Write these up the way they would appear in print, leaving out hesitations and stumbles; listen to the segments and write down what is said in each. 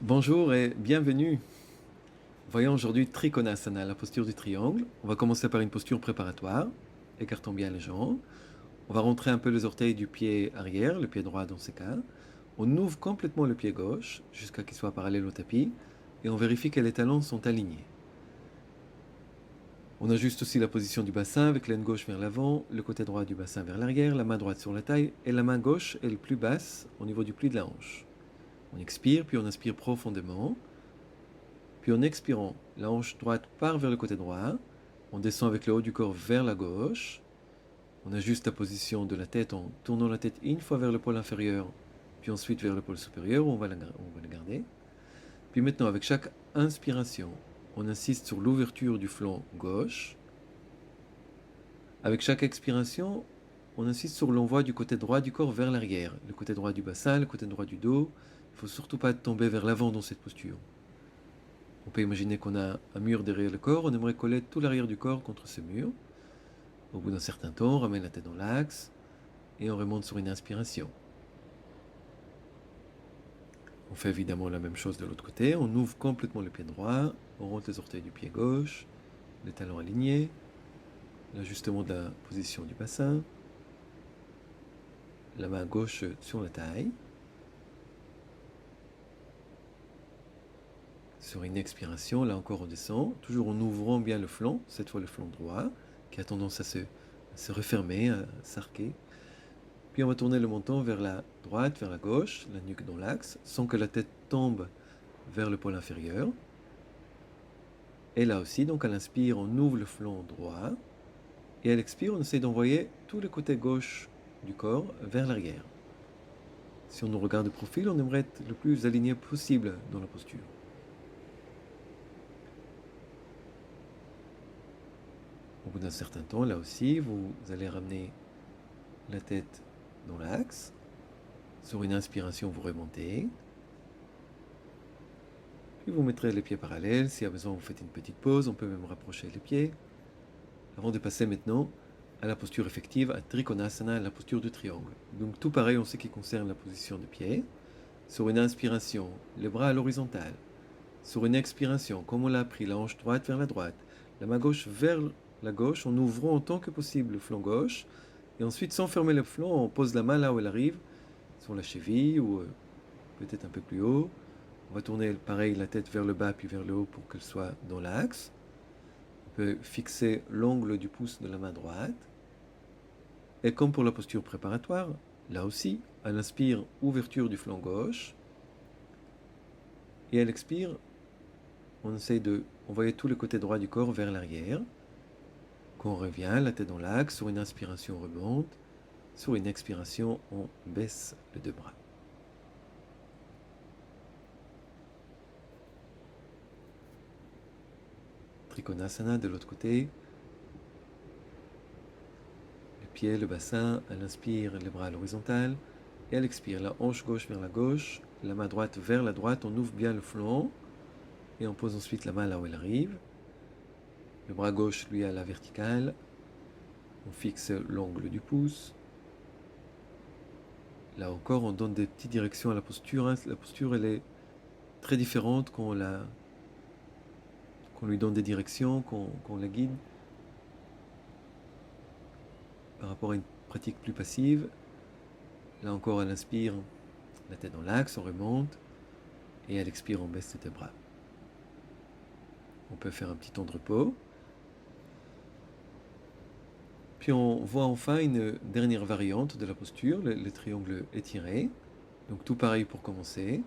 Bonjour et bienvenue. Voyons aujourd'hui Trikonasana, la posture du triangle. On va commencer par une posture préparatoire. Écartons bien les jambes. On va rentrer un peu les orteils du pied arrière, le pied droit dans ces cas. On ouvre complètement le pied gauche jusqu'à qu'il soit parallèle au tapis et on vérifie que les talons sont alignés. On ajuste aussi la position du bassin avec l'aine gauche vers l'avant, le côté droit du bassin vers l'arrière, la main droite sur la taille et la main gauche est le plus basse au niveau du pli de la hanche. On expire puis on inspire profondément. Puis en expirant, la hanche droite part vers le côté droit. On descend avec le haut du corps vers la gauche. On ajuste la position de la tête en tournant la tête une fois vers le pôle inférieur, puis ensuite vers le pôle supérieur où on va la garder. Puis maintenant, avec chaque inspiration, on insiste sur l'ouverture du flanc gauche. Avec chaque expiration, on insiste sur l'envoi du côté droit du corps vers l'arrière, le côté droit du bassin, le côté droit du dos. Il ne faut surtout pas tomber vers l'avant dans cette posture. On peut imaginer qu'on a un mur derrière le corps, on aimerait coller tout l'arrière du corps contre ce mur. Au bout d'un certain temps, on ramène la tête dans l'axe et on remonte sur une inspiration. On fait évidemment la même chose de l'autre côté, on ouvre complètement le pied droit, on rentre les orteils du pied gauche, les talons alignés, l'ajustement de la position du bassin, la main gauche sur la taille. Sur une expiration, là encore on descend, toujours en ouvrant bien le flanc, cette fois le flanc droit, qui a tendance à se refermer, à s'arquer. Puis on va tourner le menton vers la droite, vers la gauche, la nuque dans l'axe, sans que la tête tombe vers le pôle inférieur. Et là aussi, donc à l'inspire, on ouvre le flanc droit. Et à l'expire, on essaie d'envoyer tout le côté gauche du corps vers l'arrière. Si on nous regarde de profil, on aimerait être le plus aligné possible dans la posture. Au bout d'un certain temps, là aussi, vous allez ramener la tête dans l'axe. Sur une inspiration, vous remontez. Puis vous mettrez les pieds parallèles. S'il y a besoin, vous faites une petite pause. On peut même rapprocher les pieds. Avant de passer maintenant à la posture effective, à Trikonasana, la posture du triangle. Donc tout pareil en ce qui concerne la position des pieds. Sur une inspiration, les bras à l'horizontale. Sur une expiration, comme on l'a appris, la hanche droite vers la droite, la main gauche vers la gauche, en ouvrant autant que possible le flanc gauche. Et ensuite, sans fermer le flanc, on pose la main là où elle arrive, sur la cheville ou peut-être un peu plus haut. On va tourner pareil la tête vers le bas puis vers le haut pour qu'elle soit dans l'axe. On peut fixer l'angle du pouce de la main droite. Et comme pour la posture préparatoire, là aussi, à l'inspire, ouverture du flanc gauche. Et à l'expire, on essaye de envoyer tout le côté droit du corps vers l'arrière. Quand on revient, la tête dans l'axe, sur une inspiration, on remonte. Sur une expiration, on baisse les deux bras. Trikonasana de l'autre côté. Les pieds, le bassin, à l'inspire, les bras à l'horizontale. Et à l'expire, la hanche gauche vers la gauche, la main droite vers la droite, on ouvre bien le flanc. Et on pose ensuite la main là où elle arrive. Le bras gauche, lui, à la verticale. On fixe l'angle du pouce. Là encore, on donne des petites directions à la posture. La posture, elle est très différente quand qu'on lui donne des directions, qu'on la guide. Par rapport à une pratique plus passive, là encore, elle inspire, la tête dans l'axe, on remonte. Et à l'expire, on baisse ses bras. On peut faire un petit temps de repos. Puis on voit enfin une dernière variante de la posture, le triangle étiré. Donc tout pareil pour commencer.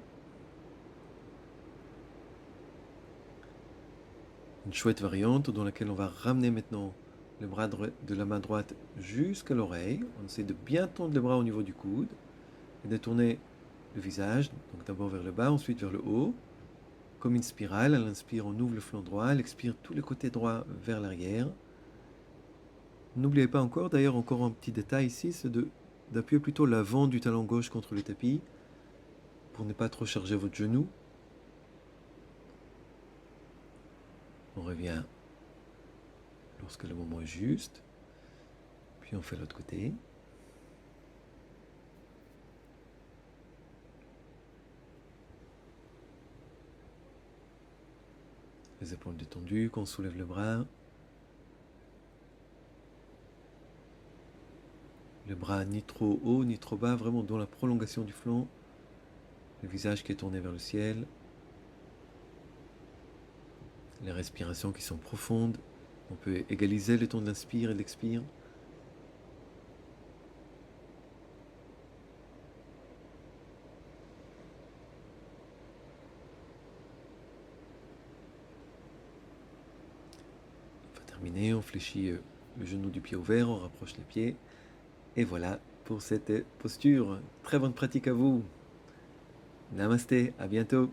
Une chouette variante dans laquelle on va ramener maintenant le bras de la main droite jusqu'à l'oreille. On essaie de bien tendre les bras au niveau du coude et de tourner le visage, donc d'abord vers le bas, ensuite vers le haut, comme une spirale. À l'inspire, on ouvre le flanc droit, à l'expire, tout le côté droit vers l'arrière. N'oubliez pas encore, d'ailleurs, encore un petit détail ici, c'est d'appuyer plutôt l'avant du talon gauche contre le tapis pour ne pas trop charger votre genou. On revient lorsque le moment est juste, puis on fait l'autre côté. Les épaules détendues, qu'on soulève le bras. Le bras ni trop haut ni trop bas, vraiment dans la prolongation du flanc. Le visage qui est tourné vers le ciel. Les respirations qui sont profondes. On peut égaliser le temps de l'inspire et de l'expire. On va terminer, on fléchit le genou du pied ouvert, on rapproche les pieds. Et voilà pour cette posture. Très bonne pratique à vous. Namasté, à bientôt.